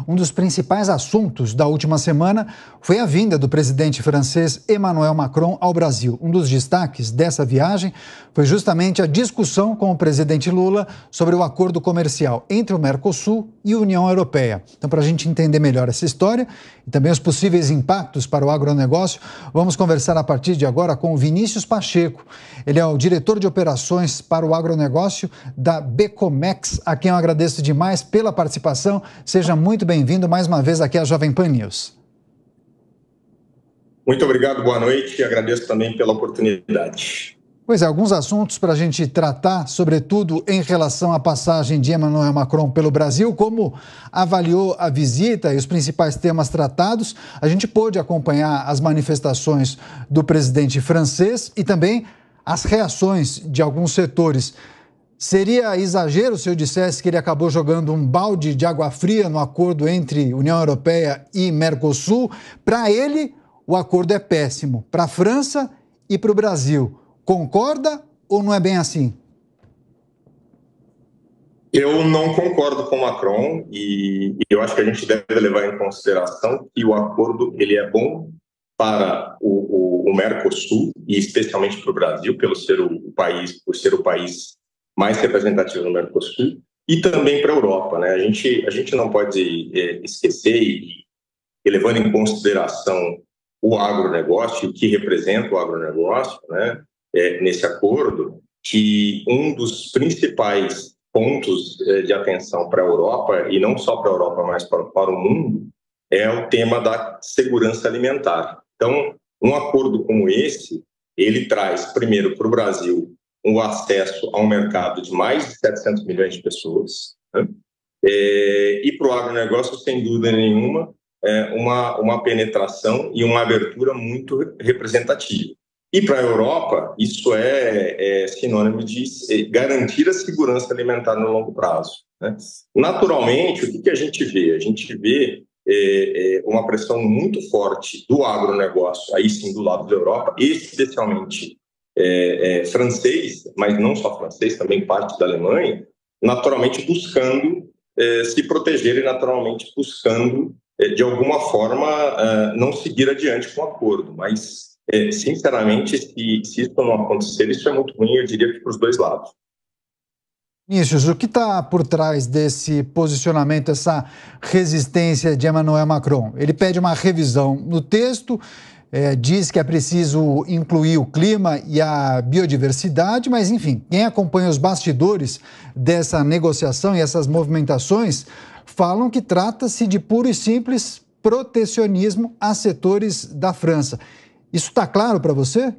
Um dos principais assuntos da última semana foi a vinda do presidente francês Emmanuel Macron ao Brasil. Um dos destaques dessa viagem foi justamente a discussão com o presidente Lula sobre o acordo comercial entre o Mercosul e a União Europeia. Então, para a gente entender melhor essa história e também os possíveis impactos para o agronegócio, vamos conversar a partir de agora com o Vinícius Pacheco. Ele é o diretor de operações para o agronegócio da Becomex, a quem eu agradeço demais pela participação. Seja muito bem-vindo mais uma vez aqui à Jovem Pan News. Muito obrigado, boa noite e agradeço também pela oportunidade. Pois é, alguns assuntos para a gente tratar, sobretudo em relação à passagem de Emmanuel Macron pelo Brasil, como avaliou a visita e os principais temas tratados. A gente pôde acompanhar as manifestações do presidente francês e também as reações de alguns setores. Seria exagero se eu dissesse que ele acabou jogando um balde de água fria no acordo entre União Europeia e Mercosul? Para ele, o acordo é péssimo. Para a França e para o Brasil. Concorda ou não é bem assim? Eu não concordo com o Macron e eu acho que a gente deve levar em consideração que o acordo ele é bom para o Mercosul e especialmente para o Brasil, por ser o país mais representativo no Mercosul, e também para a Europa, né? A gente não pode esquecer e levando em consideração o agronegócio, o que representa o agronegócio, né? Nesse acordo, que um dos principais pontos de atenção para a Europa, e não só para a Europa, mas para o mundo, é o tema da segurança alimentar. Então, um acordo como esse, ele traz, primeiro, para o Brasil, um acesso a um mercado de mais de 700 milhões de pessoas, né? E para o agronegócio, sem dúvida nenhuma, uma penetração e uma abertura muito representativa. E para a Europa, isso é sinônimo de garantir a segurança alimentar no longo prazo, né? Naturalmente, o que a gente vê? A gente vê uma pressão muito forte do agronegócio, aí sim do lado da Europa, especialmente francês, mas não só francês, também parte da Alemanha, naturalmente buscando se proteger e naturalmente buscando, de alguma forma, não seguir adiante com o acordo, mas sinceramente, se isso não acontecer, isso é muito ruim, eu diria que para os dois lados. Vinícius, o que está por trás desse posicionamento, essa resistência de Emmanuel Macron? Ele pede uma revisão no texto, diz que é preciso incluir o clima e a biodiversidade, mas, enfim, quem acompanha os bastidores dessa negociação e essas movimentações falam que trata-se de puro e simples protecionismo a setores da França. Isso está claro para você?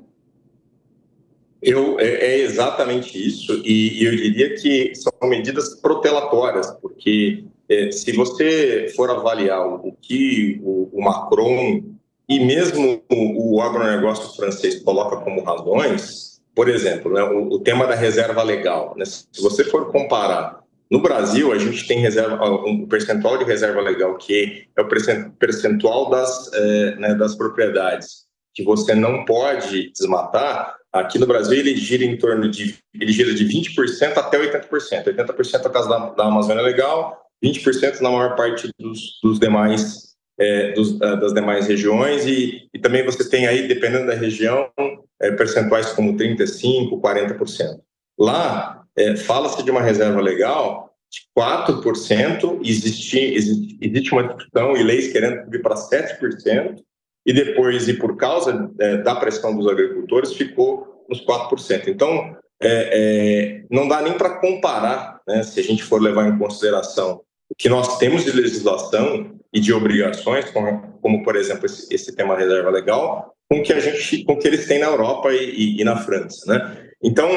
É exatamente isso, e eu diria que são medidas protelatórias, porque se você for avaliar o que o Macron e mesmo o agronegócio francês coloca como razões, por exemplo, né, o tema da reserva legal, né? Se você for comparar, no Brasil a gente tem um percentual de reserva legal que é o percentual das propriedades que você não pode desmatar. Aqui no Brasil ele gira de 20% até 80%. 80% é o caso da Amazônia Legal, 20% na maior parte dos demais das demais regiões e também você tem aí, dependendo da região, percentuais como 35%, 40%. Lá, fala-se de uma reserva legal de 4%, existe uma discussão e leis querendo subir para 7%, e depois, e por causa da pressão dos agricultores, ficou nos 4%. Então, não dá nem para comparar, né, se a gente for levar em consideração o que nós temos de legislação e de obrigações, como por exemplo, esse tema reserva legal, com o que eles têm na Europa e na França, né? Então,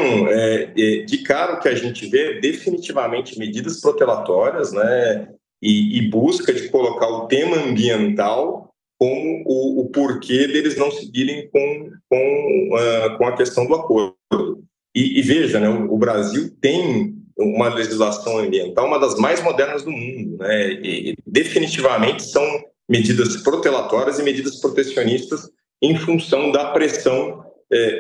de cara, o que a gente vê definitivamente medidas protelatórias, né, e busca de colocar o tema ambiental como o porquê deles não seguirem com a questão do acordo. E veja, né, o Brasil tem uma legislação ambiental, uma das mais modernas do mundo, né? E definitivamente são medidas protelatórias e medidas protecionistas em função da pressão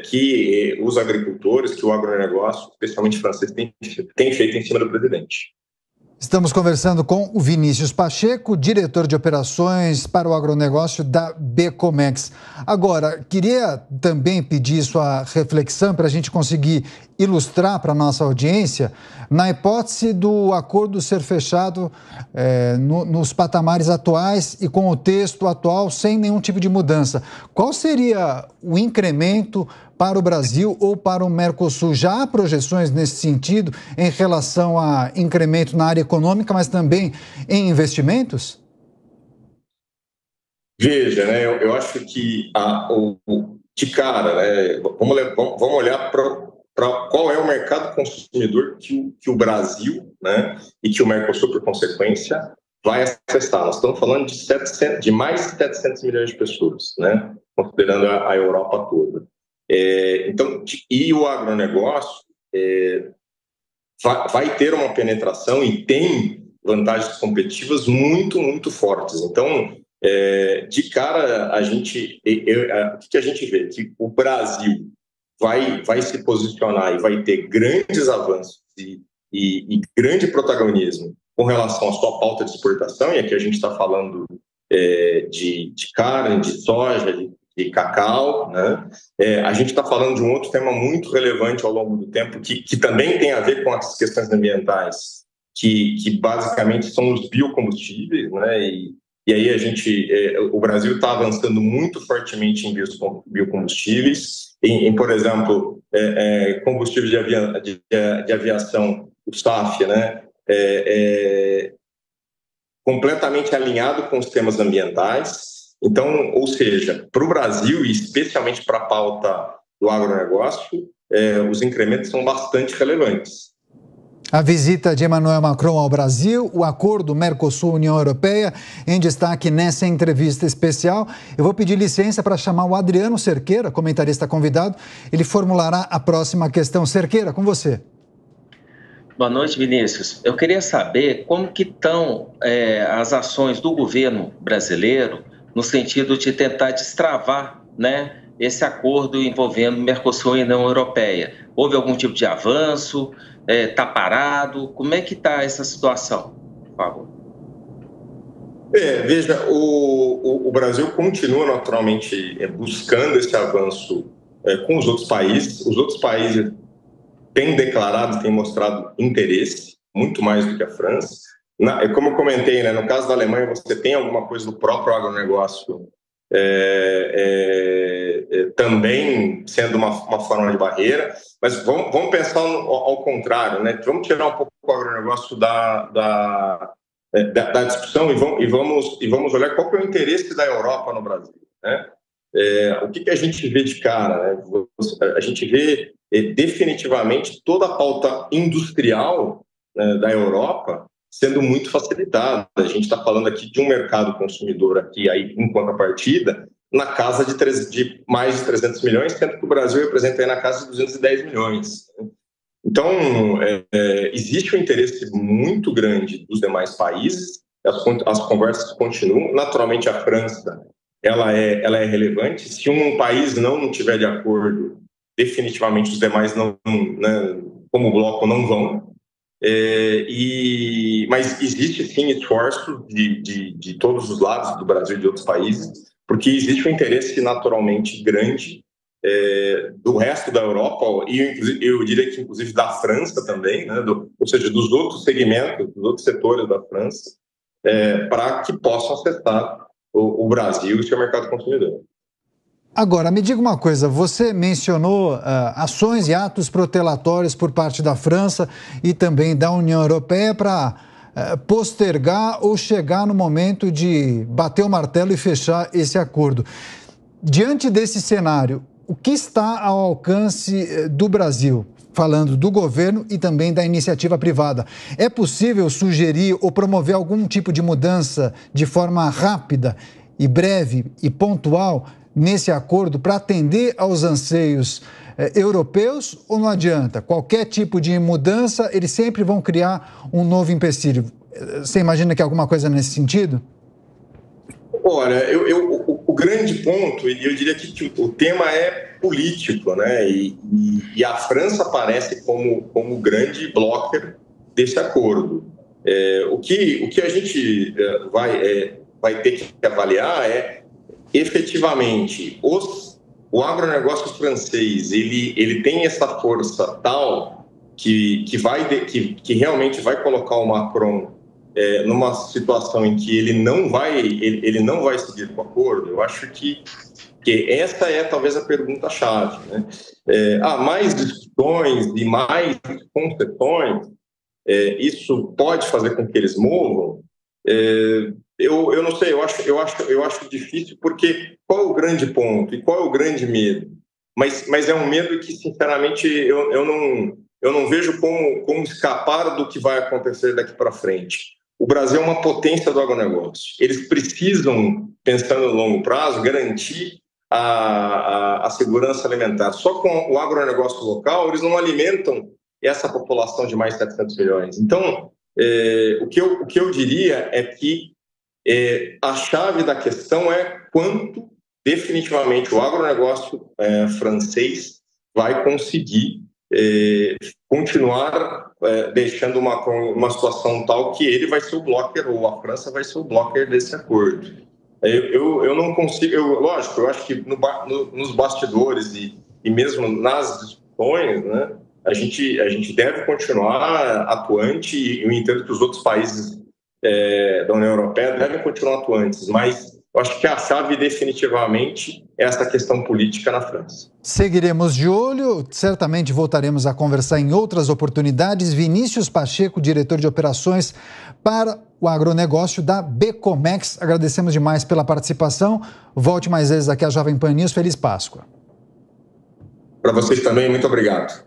que os agricultores, que o agronegócio, especialmente francês, tem feito em cima do presidente. Estamos conversando com o Vinícius Pacheco, diretor de operações para o agronegócio da Becomex. Agora, queria também pedir sua reflexão para a gente conseguir ilustrar para a nossa audiência, na hipótese do acordo ser fechado nos patamares atuais e com o texto atual sem nenhum tipo de mudança. Qual seria o incremento para o Brasil ou para o Mercosul? Já há projeções nesse sentido em relação a incremento na área econômica, mas também em investimentos? Veja, né, eu acho que de cara, né, vamos olhar para qual é o mercado consumidor que o Brasil, né, e que o Mercosul, por consequência, vai acessar. Nós estamos falando de mais de 700 milhões de pessoas, né, considerando a Europa toda. Então, e o agronegócio vai ter uma penetração e tem vantagens competitivas muito, muito fortes. Então, de cara, o que a gente vê? Que o Brasil vai se posicionar e vai ter grandes avanços e grande protagonismo com relação à sua pauta de exportação, e aqui a gente está falando de carne, de soja, de cacau, né? A gente está falando de um outro tema muito relevante ao longo do tempo, que também tem a ver com as questões ambientais, que basicamente são os biocombustíveis, né? E aí o Brasil está avançando muito fortemente em biocombustíveis, por exemplo, combustível de aviação, o SAF, né? Completamente alinhado com os temas ambientais. Então, ou seja, para o Brasil, e especialmente para a pauta do agronegócio, os incrementos são bastante relevantes. A visita de Emmanuel Macron ao Brasil, o acordo Mercosul-União Europeia, em destaque nessa entrevista especial. Eu vou pedir licença para chamar o Adriano Cerqueira, comentarista convidado. Ele formulará a próxima questão. Cerqueira, com você. Boa noite, Vinícius. Eu queria saber como que estão as ações do governo brasileiro no sentido de tentar destravar, né, esse acordo envolvendo Mercosul e União Europeia. Houve algum tipo de avanço? Está parado? Como é que está essa situação, por favor? Veja, o Brasil continua naturalmente buscando esse avanço com os outros países. Os outros países têm declarado, têm mostrado interesse, muito mais do que a França. Como eu comentei, né, no caso da Alemanha, você tem alguma coisa do próprio agronegócio também sendo uma forma de barreira, mas vamos pensar ao contrário, né? Vamos tirar um pouco o agronegócio da discussão e vamos olhar qual que é o interesse da Europa no Brasil, né? O que a gente vê de cara, né? A gente vê definitivamente toda a pauta industrial, né, da Europa sendo muito facilitada. A gente está falando aqui de um mercado consumidor aqui, aí, em contrapartida, na casa de mais de 300 milhões, sendo que o Brasil representa aí na casa de 210 milhões. Então, existe um interesse muito grande dos demais países, as conversas continuam. Naturalmente, a França ela é relevante. Se um país não tiver de acordo, definitivamente os demais não, né, como bloco, não vão. Mas existe sim esforço de todos os lados do Brasil e de outros países, porque existe um interesse naturalmente grande do resto da Europa, e eu diria que inclusive da França também, né, ou seja, dos outros segmentos, dos outros setores da França, para que possam acessar o Brasil e o seu mercado consumidor. Agora, me diga uma coisa, você mencionou ações e atos protelatórios por parte da França e também da União Europeia para postergar ou chegar no momento de bater o martelo e fechar esse acordo. Diante desse cenário, o que está ao alcance do Brasil? Falando do governo e também da iniciativa privada. É possível sugerir ou promover algum tipo de mudança de forma rápida e breve e pontual nesse acordo para atender aos anseios europeus, ou não adianta? Qualquer tipo de mudança, eles sempre vão criar um novo empecilho. Você imagina que é alguma coisa nesse sentido? Olha, o grande ponto, e eu diria que o tema é político, né? E a França aparece como grande blocker desse acordo. O que a gente vai ter que avaliar é, efetivamente, o agronegócio francês, ele tem essa força tal que realmente vai colocar o Macron numa situação em que ele não vai seguir com o acordo. Eu acho que essa é talvez a pergunta-chave, né? Há mais discussões e mais concessões, isso pode fazer com que eles movam? Eu não sei, eu acho difícil, porque qual é o grande ponto e qual é o grande medo? Mas é um medo que, sinceramente, eu não vejo como escapar do que vai acontecer daqui para frente. O Brasil é uma potência do agronegócio. Eles precisam, pensando no longo prazo, garantir a segurança alimentar. Só com o agronegócio local, eles não alimentam essa população de mais de 700 milhões. Então, o que eu diria é que a chave da questão é quanto definitivamente o agronegócio francês vai conseguir continuar deixando uma situação tal que ele vai ser o blocker, ou a França vai ser o blocker desse acordo. Eu não consigo, lógico, eu acho que nos bastidores e mesmo nas discussões, né, a gente deve continuar atuante, e eu entendo que os outros países da União Europeia devem continuar atuantes, mas eu acho que a chave definitivamente é essa questão política na França. Seguiremos de olho, certamente voltaremos a conversar em outras oportunidades. Vinícius Pacheco, diretor de operações para o agronegócio da Becomex. Agradecemos demais pela participação. Volte mais vezes aqui à Jovem Pan News. Feliz Páscoa. Para vocês também, muito obrigado.